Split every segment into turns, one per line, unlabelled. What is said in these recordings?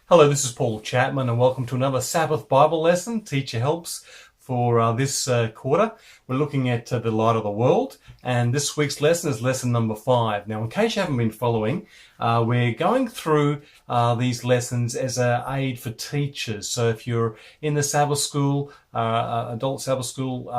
Hello, this is Paul Chapman, and welcome to another Sabbath Bible lesson. Teacher Helps for this quarter. We're looking at the light of the world, and this week's lesson is lesson number 5. Now, in case you haven't been following, we're going through these lessons as an aid for teachers. So if you're in the Sabbath school, adult Sabbath school,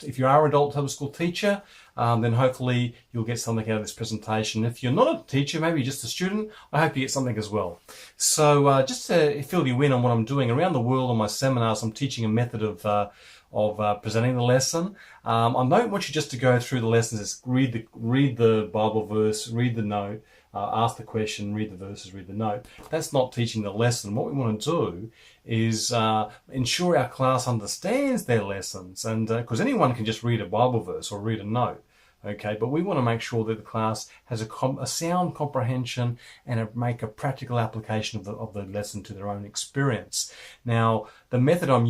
if you are an adult Sabbath school teacher, then hopefully you'll get something out of this presentation. If you're not a teacher, maybe you're just a student, I hope you get something as well. So just to fill you in on what I'm doing around the world on my seminars, I'm teaching a method of presenting the lesson. I don't want you just to go through the lessons, just read the Bible verse, read the note, ask the question, read the verses, read the note. That's not teaching the lesson. What we want to do is ensure our class understands their lessons, and because anyone can just read a Bible verse or read a note. Okay, but we want to make sure that the class has a sound comprehension and make a practical application of the lesson to their own experience. Now, the method I'm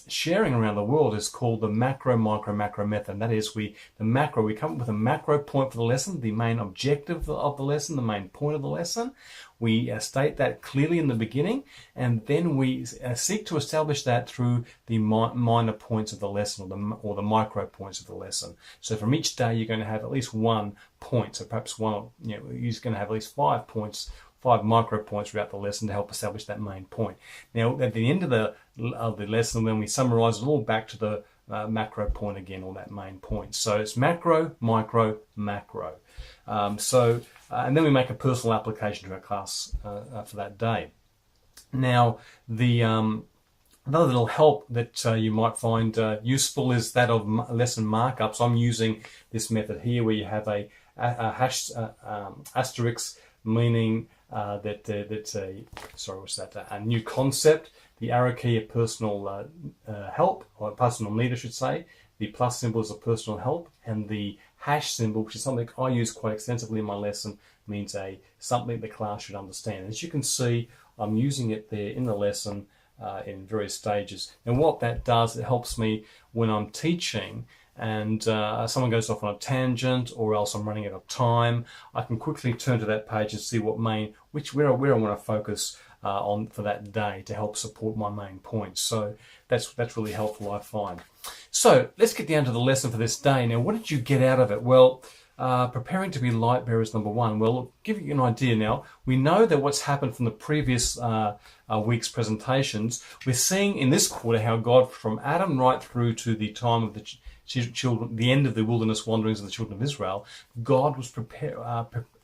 sharing around the world is called the macro, micro, macro method. And that is, we come up with a macro point for the lesson, the main objective of the lesson, the main point of the lesson. We state that clearly in the beginning, and then we seek to establish that through the minor points of the lesson, or the micro points of the lesson. So from each day, you're going to have at least 1 point. So perhaps you're going to have at least 5 points, 5 micro points throughout the lesson to help establish that main point. Now, at the end of the lesson, when we summarize it all back to the macro point again, or that main point. So it's macro, micro, macro. And then we make a personal application to our class for that day. Now, the another little help that you might find useful is that of lesson markups. I'm using this method here, where you have a asterisk, meaning that's a new concept. The arrow key, a personal help, or personal need, I should say. The plus symbol is a personal help, and the hash symbol, which is something I use quite extensively in my lesson, means something the class should understand. As you can see, I'm using it there in the lesson in various stages. And what that does, it helps me when I'm teaching and someone goes off on a tangent, or else I'm running out of time. I can quickly turn to that page and see where I want to focus on for that day to help support my main points. So that's really helpful, I find. So let's get down to the lesson for this day. Now, what did you get out of it? Well, preparing to be light bearers, number 1. Well, give you an idea now. We know that what's happened from the previous week's presentations, we're seeing in this quarter how God, from Adam right through to the time of the children, the end of the wilderness wanderings of the children of Israel, God was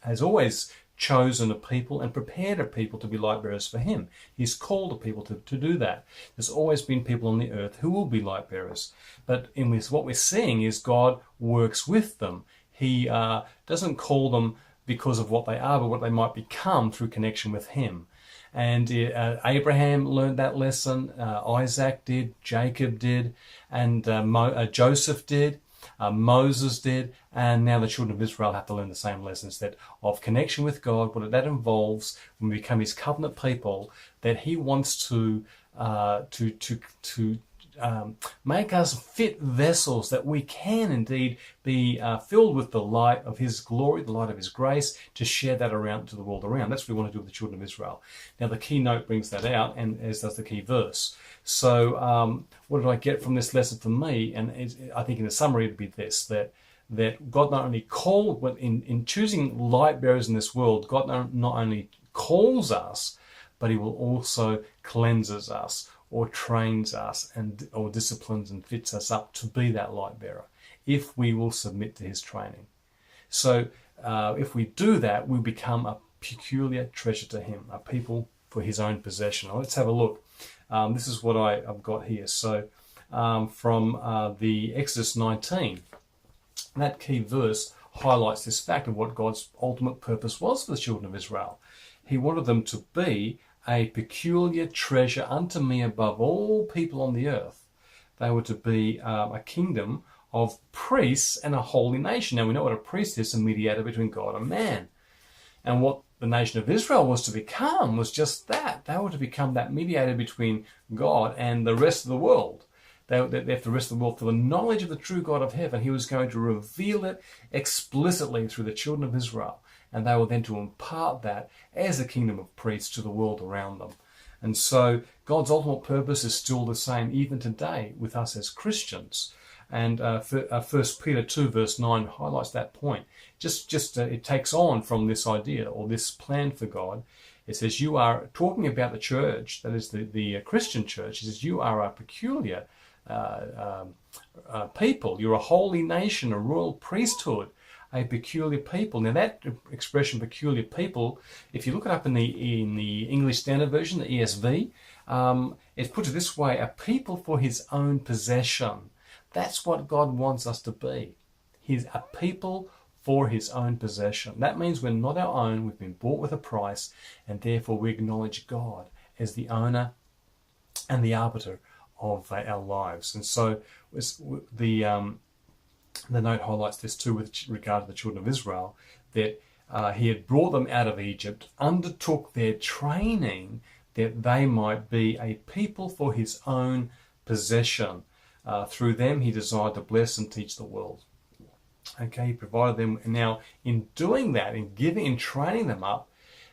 has always chosen a people and prepared a people to be light bearers for him. He's called a people to do that. There's always been people on the earth who will be light bearers. But in this, what we're seeing is God works with them. He doesn't call them because of what they are, but what they might become through connection with him. And Abraham learned that lesson, Isaac did, Jacob did, and Joseph did, Moses did, and now the children of Israel have to learn the same lessons, that of connection with God, what that involves when we become his covenant people, that he wants to make us fit vessels, that we can indeed be filled with the light of his glory, the light of his grace, to share that around to the world around. That's what we want to do with the children of Israel. Now, the key note brings that out, and as does the key verse. So what did I get from this lesson for me? And I think in the summary it would be this, that God not only called, in choosing light bearers in this world, God not only calls us, but he will also cleanses us, or trains us, or disciplines and fits us up to be that light bearer, if we will submit to his training. So if we do that, we become a peculiar treasure to him, a people for his own possession. Now, let's have a look. This is what I've got here. So from the Exodus 19, that key verse highlights this fact of what God's ultimate purpose was for the children of Israel. He wanted them to be a peculiar treasure unto me above all people on the earth. They were to be a kingdom of priests and a holy nation. Now, we know what a priest is, a mediator between God and man. And what the nation of Israel was to become was just that. They were to become that mediator between God and the rest of the world. They left the rest of the world for the knowledge of the true God of heaven. He was going to reveal it explicitly through the children of Israel. and they were then to impart that as a kingdom of priests to the world around them. And so God's ultimate purpose is still the same even today with us as Christians. And 1 Peter 2 verse 9 highlights that point. It takes on from this idea or this plan for God. It says you are talking about the church, that is the Christian church. It says you are a peculiar people. You're a holy nation, a royal priesthood, a peculiar people. Now that expression, peculiar people, if you look it up in the English Standard Version, the ESV, it puts it this way: a people for his own possession. That's what God wants us to be. He's a people for his own possession. That means we're not our own, we've been bought with a price, and therefore we acknowledge God as the owner and the arbiter of our lives. And so the note highlights this too with regard to the children of Israel, that he had brought them out of Egypt, undertook their training that they might be a people for his own possession. Through them, he desired to bless and teach the world. Okay, he provided them. And now, in doing that, in training them up,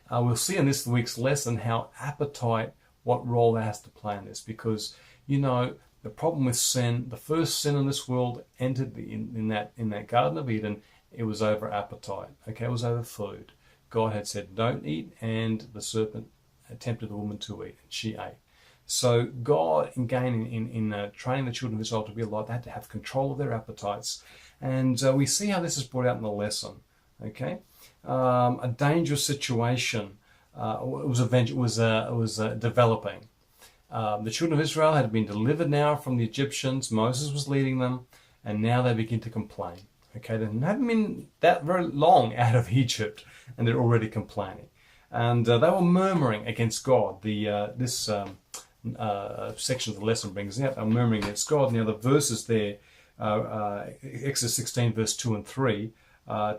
we'll see in this week's lesson how appetite, what role that has to play in this. Because, you know, the problem with sin, the first sin in this world entered in that Garden of Eden. It was over appetite. Okay, it was over food. God had said, "Don't eat," and the serpent tempted the woman to eat, and she ate. So God, in training the children of Israel to be alive, they had to have control of their appetites. And we see how this is brought out in the lesson. Okay, a dangerous situation was developing. The children of Israel had been delivered now from the Egyptians. Moses was leading them, and now they begin to complain. Okay, they haven't been that very long out of Egypt, and they're already complaining. And they were murmuring against God. This section of the lesson brings out, they're murmuring against God. Now the verses there, Exodus 16 verse 2 and 3,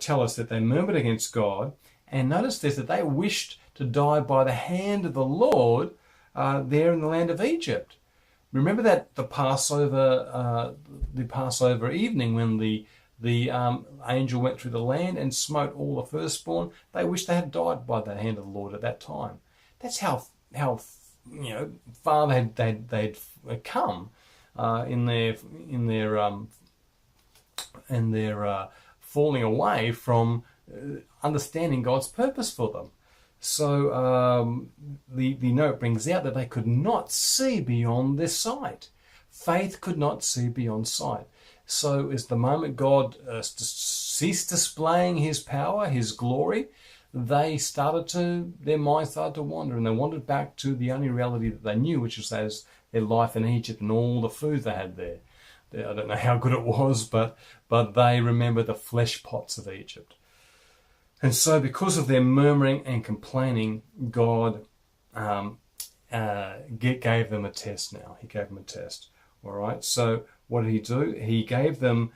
tell us that they murmured against God. And notice this, that they wished to die by the hand of the Lord there in the land of Egypt. Remember that the Passover evening when the angel went through the land and smote all the firstborn. They wished they had died by the hand of the Lord at that time. That's how far they'd come in their falling away from understanding God's purpose for them. So the note brings out that they could not see beyond their sight. Faith could not see beyond sight. So as the moment God ceased displaying his power, his glory, their minds started to wander, and they wandered back to the only reality that they knew, which was their life in Egypt and all the food they had there. I don't know how good it was, but they remembered the flesh pots of Egypt. And so because of their murmuring and complaining, God gave them a test now. He gave them a test. All right, so what did he do? He gave them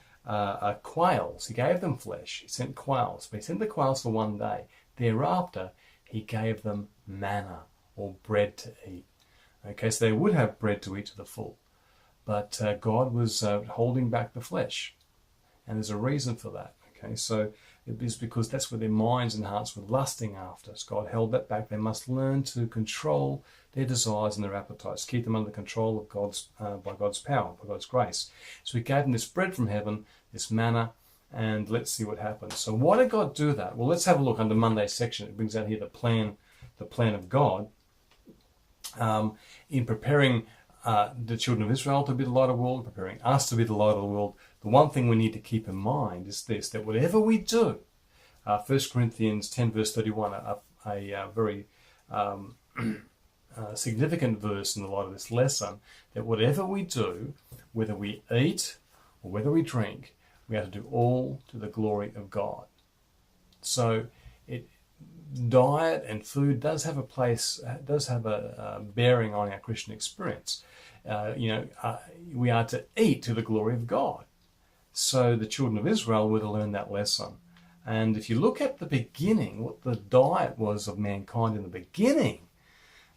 quails. He gave them flesh. He sent quails. But he sent the quails for one day. Thereafter, he gave them manna, or bread to eat. Okay, so they would have bread to eat to the full. But God was holding back the flesh. And there's a reason for that. Okay, so it is because that's where their minds and hearts were lusting after. So God held that back. They must learn to control their desires and their appetites, keep them under control of by God's power, by God's grace. So he gave them this bread from heaven, this manna, and let's see what happens. So why did God do that? Well, let's have a look under Monday's section. It brings out here the plan of God in preparing the children of Israel to be the light of the world, preparing us to be the light of the world. The one thing we need to keep in mind is this, that whatever we do, 1 Corinthians 10 verse 31, a very significant verse in the light of this lesson, that whatever we do, whether we eat or whether we drink, we have to do all to the glory of God. So diet and food does have a place, does have a bearing on our Christian experience. We are to eat to the glory of God. So the children of Israel were to learn that lesson. And if you look at the beginning, what the diet was of mankind in the beginning,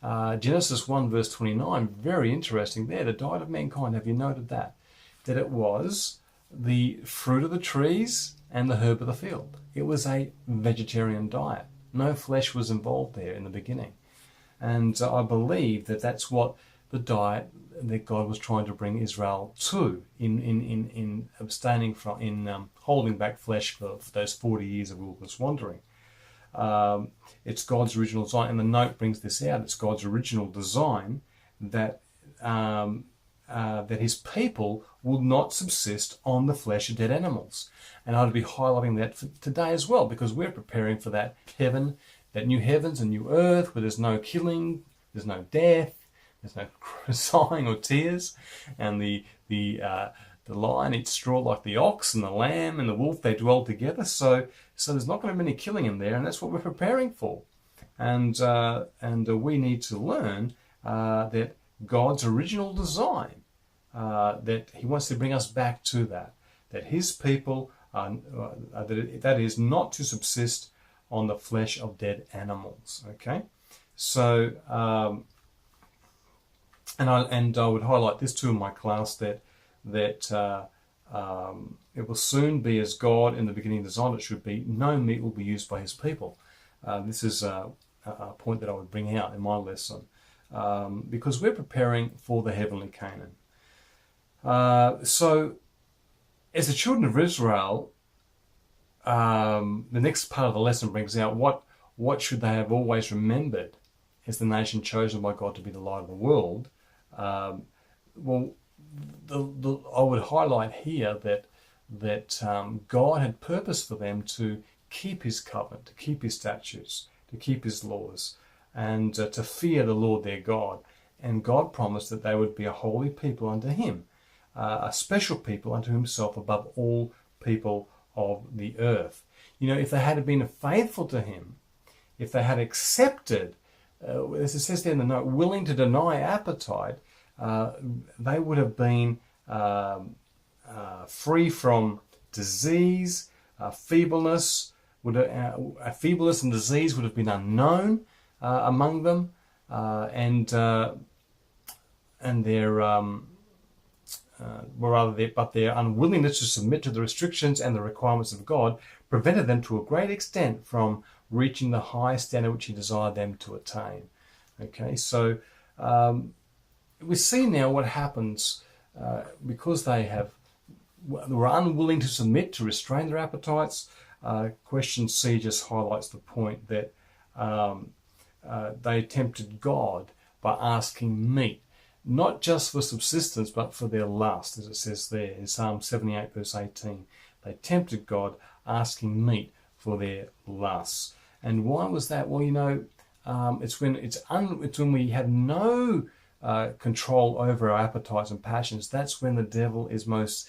Genesis 1 verse 29, very interesting there, the diet of mankind, have you noted that? That it was the fruit of the trees and the herb of the field. It was a vegetarian diet. No flesh was involved there in the beginning. And I believe that that's what the diet that God was trying to bring Israel to in abstaining from, holding back flesh for those 40 years of wilderness wandering. It's God's original design, and the note brings this out. It's God's original design that that His people will not subsist on the flesh of dead animals. And I'd be highlighting that for today as well, because we're preparing for that heaven, that new heavens and new earth, where there's no killing, there's no death, there's no sighing or tears, and the lion eats straw like the ox, and the lamb and the wolf, they dwell together. So there's not going to be any killing in there, and that's what we're preparing for. And we need to learn that God's original design, that He wants to bring us back to that His people that is not to subsist on the flesh of dead animals. Okay, so and I would highlight this too in my class, that it will soon be as God in the beginning designed it should be. No meat will be used by His people. This is a point that I would bring out in my lesson, because we're preparing for the heavenly Canaan. So as the children of Israel, the next part of the lesson brings out what should they have always remembered as the nation chosen by God to be the light of the world. I would highlight here that God had purpose for them to keep His covenant, to keep His statutes, to keep His laws, and to fear the Lord their God. And God promised that they would be a holy people unto Him, a special people unto Himself above all people of the earth. You know, if they had been faithful to Him, if they had accepted, as it says there in the note, willing to deny appetite, they would have been free from disease, feebleness. Feebleness and disease would have been unknown among them, and their unwillingness to submit to the restrictions and the requirements of God prevented them to a great extent from reaching the high standard which He desired them to attain. Okay, so we see now what happens because they were unwilling to submit, to restrain their appetites. Question C just highlights the point that they tempted God by asking meat, not just for subsistence, but for their lust, as it says there in Psalm 78, verse 18. They tempted God, asking meat for their lusts. And why was that? Well, you know, it's when we have no control over our appetites and passions. That's when the devil is most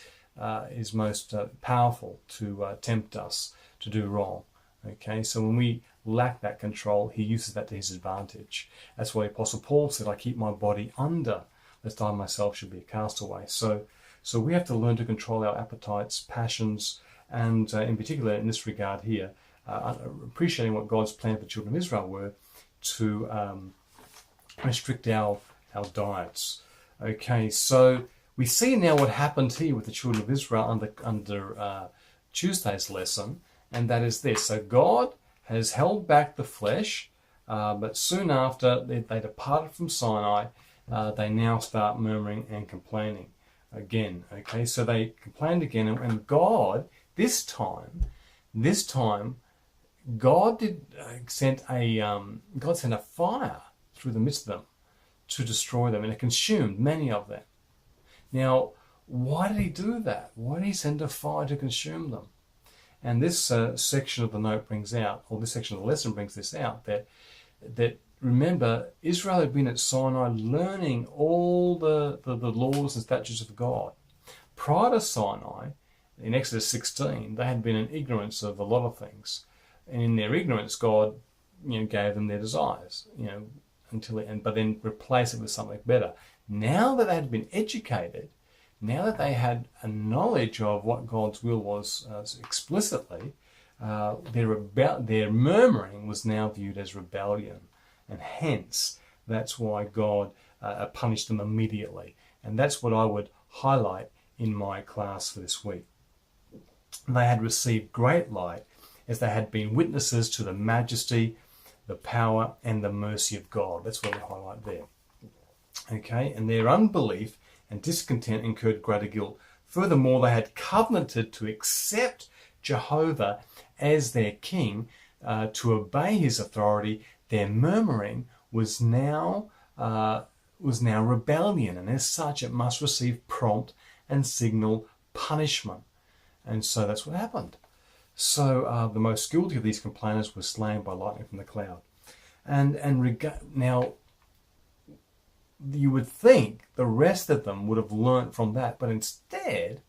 powerful to tempt us to do wrong. Okay, so when we lack that control, he uses that to his advantage. That's why Apostle Paul said, I keep my body under, lest I myself should be a castaway. So we have to learn to control our appetites, passions, and in particular in this regard here, appreciating what God's plan for the children of Israel were to restrict our diets. Okay, so we see now what happened here with the children of Israel under Tuesday's lesson, and that is this. So God has held back the flesh, but soon after they departed from Sinai, they now start murmuring and complaining again. Okay, so they complained again, and God this time, God sent a fire through the midst of them to destroy them, and it consumed many of them. Now, why did He do that? Why did He send a fire to consume them? And this section of the note brings out, or this section of the lesson brings this out, that remember, Israel had been at Sinai learning all the laws and statutes of God. Prior to Sinai, in Exodus 16, they had been in ignorance of a lot of things. And in their ignorance, God, gave them their desires, but then replaced it with something better. Now that they had been educated, now that they had a knowledge of what God's will was explicitly, their murmuring was now viewed as rebellion. And hence, that's why God punished them immediately. And that's what I would highlight in my class for this week. they had received great light, as they had been witnesses to the majesty, the power, and the mercy of God. That's what we highlight there. Okay, and their unbelief and discontent incurred greater guilt. Furthermore, they had covenanted to accept Jehovah as their king, to obey his authority. Their murmuring was now rebellion, and as such it must receive prompt and signal punishment. And so that's what happened. So the most guilty of these complainers was slain by lightning from the cloud. Now, you would think the rest of them would have learnt from that, but instead,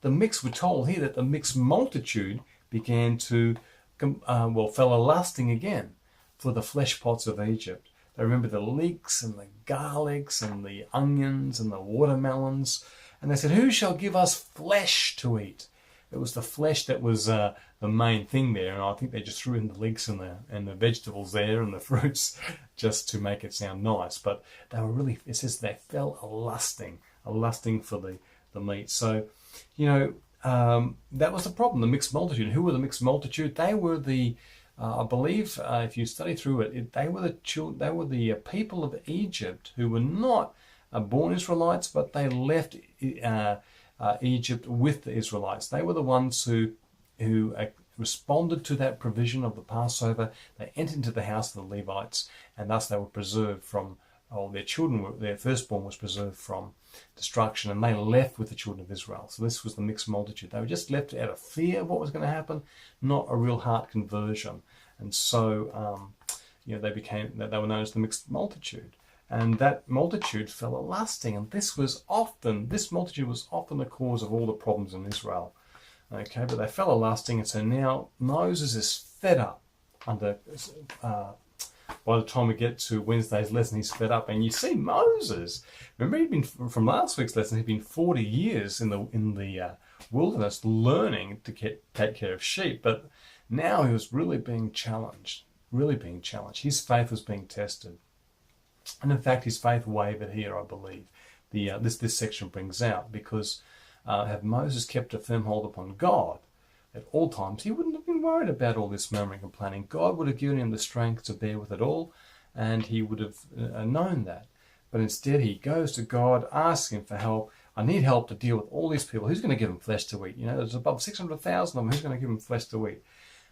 we're told here that the mixed multitude began to, fell a lusting again for the flesh pots of Egypt. They remember the leeks and the garlics and the onions and the watermelons, and they said, "Who shall give us flesh to eat?" It was the flesh that was the main thing there, and I think they just threw in the leeks and the vegetables there and the fruits just to make it sound nice. But they were really, it says they fell a lusting for the meat. So, that was the problem, the mixed multitude. Who were the mixed multitude? They were the, I believe, if you study through it, they were the people of Egypt who were not born Israelites, but they left Egypt with the Israelites. They were the ones who responded to that provision of the Passover. They entered into the house of the Levites, and thus they were preserved from, their firstborn was preserved from destruction, and they left with the children of Israel. So this was the mixed multitude. They were just left out of fear of what was going to happen, not a real heart conversion. And so, they were known as the mixed multitude. And that multitude fell a lusting, and this multitude was often the cause of all the problems in Israel. Okay, but they fell a lusting, and so now Moses is fed up. By the time we get to Wednesday's lesson, he's fed up, and you see Moses. Remember, he'd been from last week's lesson. He'd been 40 years in the wilderness learning to take care of sheep, but now he was really being challenged. His faith was being tested. And in fact, his faith wavered here, I believe. This section brings out, because had Moses kept a firm hold upon God at all times, he wouldn't have been worried about all this murmuring and complaining. God would have given him the strength to bear with it all, and he would have known that. But instead, he goes to God, asking for help. I need help to deal with all these people. Who's going to give them flesh to eat? There's above 600,000 of them. Who's going to give them flesh to eat?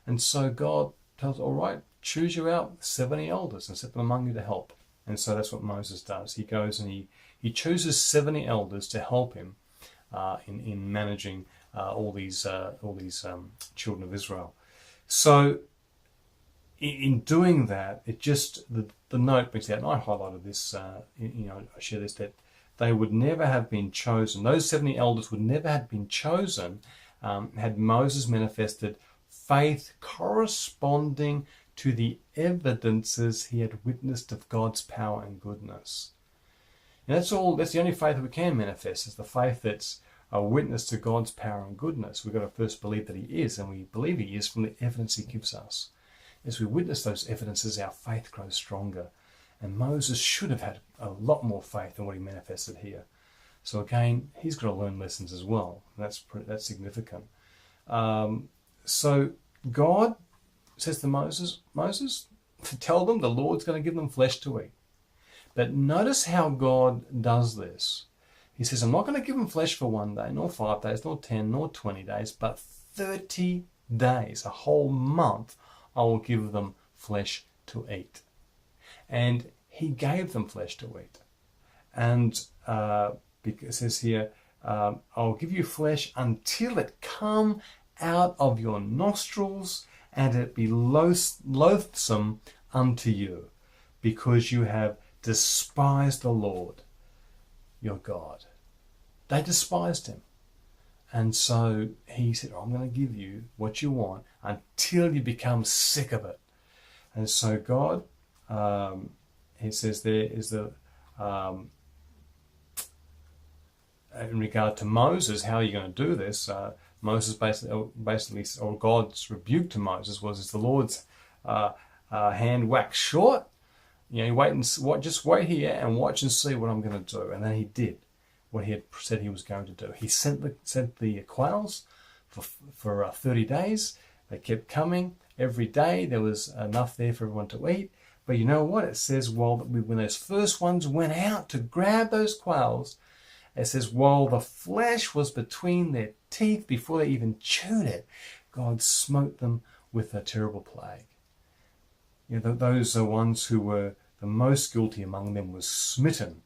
And so God tells, all right, choose you out 70 elders and set them among you to help. And so that's what Moses does. He goes and he chooses 70 elders to help him in managing all these children of Israel. So in doing that, it just the note brings out, and I highlighted this. I share this, that they would never have been chosen. Those 70 elders would never have been chosen had Moses manifested faith corresponding to the evidences he had witnessed of God's power and goodness. And that's the only faith that we can manifest, is the faith that's a witness to God's power and goodness. We've got to first believe that he is, and we believe he is from the evidence he gives us. As we witness those evidences, our faith grows stronger. And Moses should have had a lot more faith than what he manifested here. So again, he's got to learn lessons as well. That's significant. So God says to Moses, tell them the Lord's going to give them flesh to eat. But notice how God does this. He says, I'm not going to give them flesh for 1 day, nor 5 days, nor 10, nor 20 days, but 30 days, a whole month, I will give them flesh to eat. And he gave them flesh to eat. And it says here, I'll give you flesh until it come out of your nostrils, and it be loathsome unto you, because you have despised the Lord your God. They despised him. And so he said, I'm going to give you what you want until you become sick of it. And so God, he says there is the, in regard to Moses, how are you going to do this? Moses basically, or God's rebuke to Moses was, is the Lord's hand wax short? Just wait here and watch and see what I'm going to do. And then he did what he had said he was going to do. He sent the quails for 30 days. They kept coming every day. There was enough there for everyone to eat. But you know what? It says when those first ones went out to grab those quails, it says while the flesh was between their teeth before they even chewed it, God smote them with a terrible plague. You know, those are ones who were the most guilty among them was smitten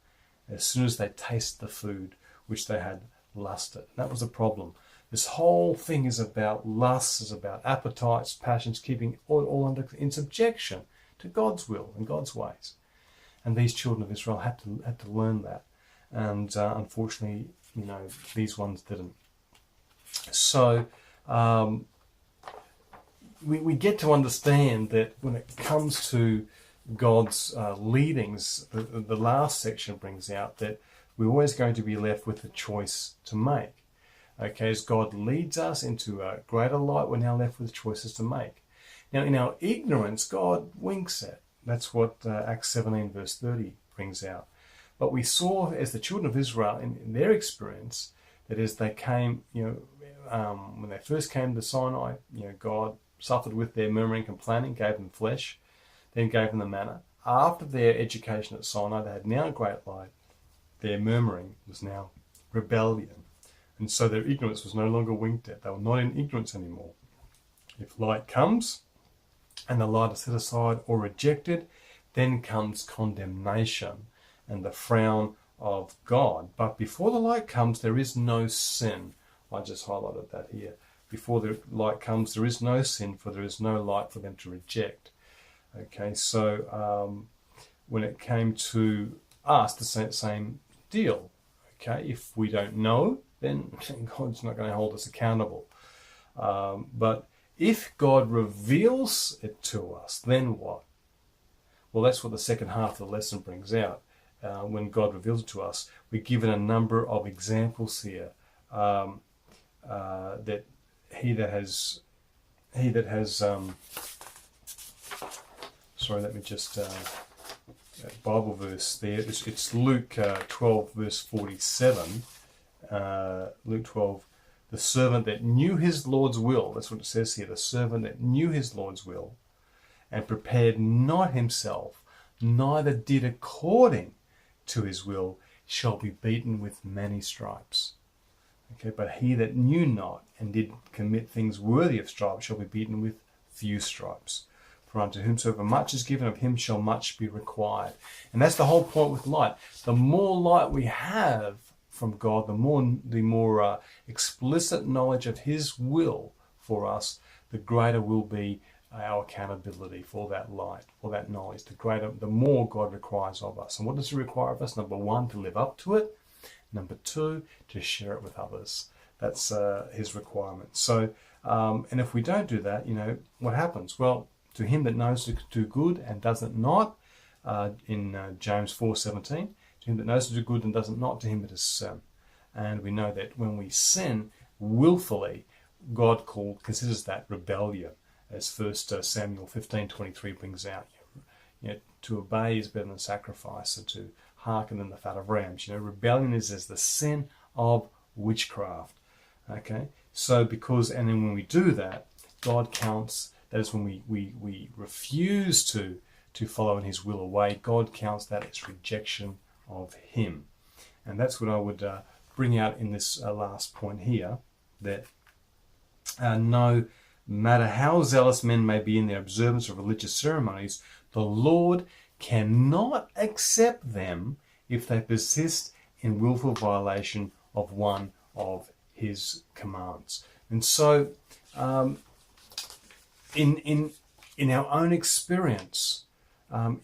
as soon as they tasted the food which they had lusted. And that was the problem. This whole thing is about lusts, is about appetites, passions, keeping all in subjection to God's will and God's ways. And these children of Israel had to learn that. And unfortunately, you know, these ones didn't. So we get to understand that when it comes to God's leadings, the last section brings out that we're always going to be left with a choice to make. Okay, as God leads us into a greater light, we're now left with choices to make. Now, in our ignorance, God winks at. That's what Acts 17 verse 30 brings out. But we saw as the children of Israel, in their experience, that as they came, you know, when they first came to Sinai, you know, God suffered with their murmuring, complaining, gave them flesh, then gave them the manna. After their education at Sinai, they had now a great light. Their murmuring was now rebellion. And so their ignorance was no longer winked at. They were not in ignorance anymore. If light comes, and the light is set aside or rejected, then comes condemnation and the frown of God. But before the light comes, there is no sin. I just highlighted that here. Before the light comes, there is no sin, for there is no light for them to reject. Okay, so when it came to us, the same deal. Okay, if we don't know, then God's not going to hold us accountable. But if God reveals it to us, then what? Well, that's what the second half of the lesson brings out. When God reveals it to us, we're given a number of examples here that he that has sorry, let me just Bible verse there. It's Luke 12 verse 47. Luke 12. The servant that knew his Lord's will, that's what it says here, the servant that knew his Lord's will, and prepared not himself, neither did according to his will, shall be beaten with many stripes. Okay, but he that knew not, and did commit things worthy of stripes, shall be beaten with few stripes. For unto whomsoever much is given, of him shall much be required. And that's the whole point with light. The more light we have from God, the more explicit knowledge of his will for us, the greater will be our accountability for that light, for that knowledge. The more God requires of us. And what does he require of us? Number one, to live up to it. Number two, to share it with others. That's his requirement. So, and if we don't do that, you know, what happens? Well, to him that knows to do good and doesn't not, in James 4:17, to him that knows to do good and doesn't not, to him it is sin. And we know that when we sin willfully, God considers that rebellion, as 1 Samuel 15:23 brings out. You know, to obey is better than sacrifice, and to hearken than the fat of rams. You know, rebellion is as the sin of witchcraft. Okay, so and then when we do that, God counts. That is when we refuse to follow in his will away. God counts that as rejection of him. And that's what I would bring out in this last point here, that no matter how zealous men may be in their observance of religious ceremonies, the Lord cannot accept them if they persist in willful violation of one of his commands. And so in our own experience,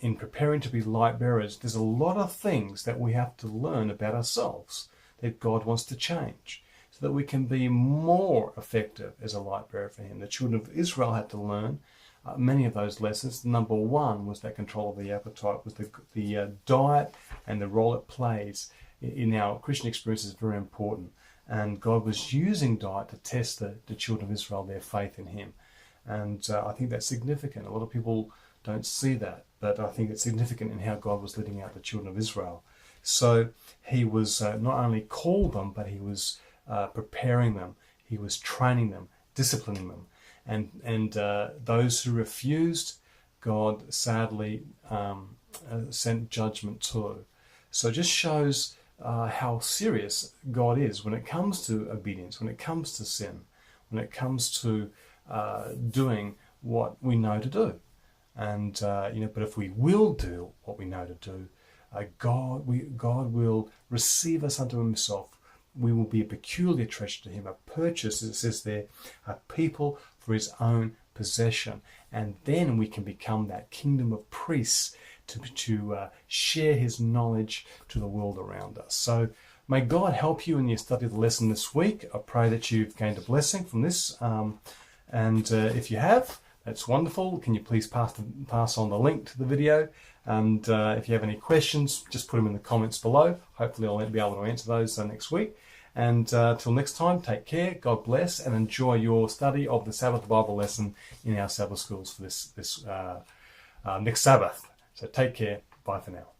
in preparing to be light bearers, there's a lot of things that we have to learn about ourselves that God wants to change so that we can be more effective as a light bearer for him. The children of Israel had to learn many of those lessons. Number one was that control of the appetite, was the diet, and the role it plays in our Christian experience is very important. And God was using diet to test the children of Israel, their faith in him. And I think that's significant. A lot of people don't see that, but I think it's significant in how God was leading out the children of Israel. So he was not only called them, but he was preparing them He was training them, disciplining them. And those who refused, God sadly sent judgment to. So it just shows how serious God is when it comes to obedience, when it comes to sin, when it comes to doing what we know to do. And but if we will do what we know to do, God will receive us unto himself. We will be a peculiar treasure to him, a purchase, as it says there, a people for his own possession. And then we can become that kingdom of priests to share his knowledge to the world around us. So may God help you in your study of the lesson this week. I pray that you've gained a blessing from this. And if you have, that's wonderful. Can you please pass on the link to the video? And if you have any questions, just put them in the comments below. Hopefully I'll be able to answer those next week. And till next time, take care, God bless, and enjoy your study of the Sabbath Bible lesson in our Sabbath schools for this next Sabbath. So take care. Bye for now.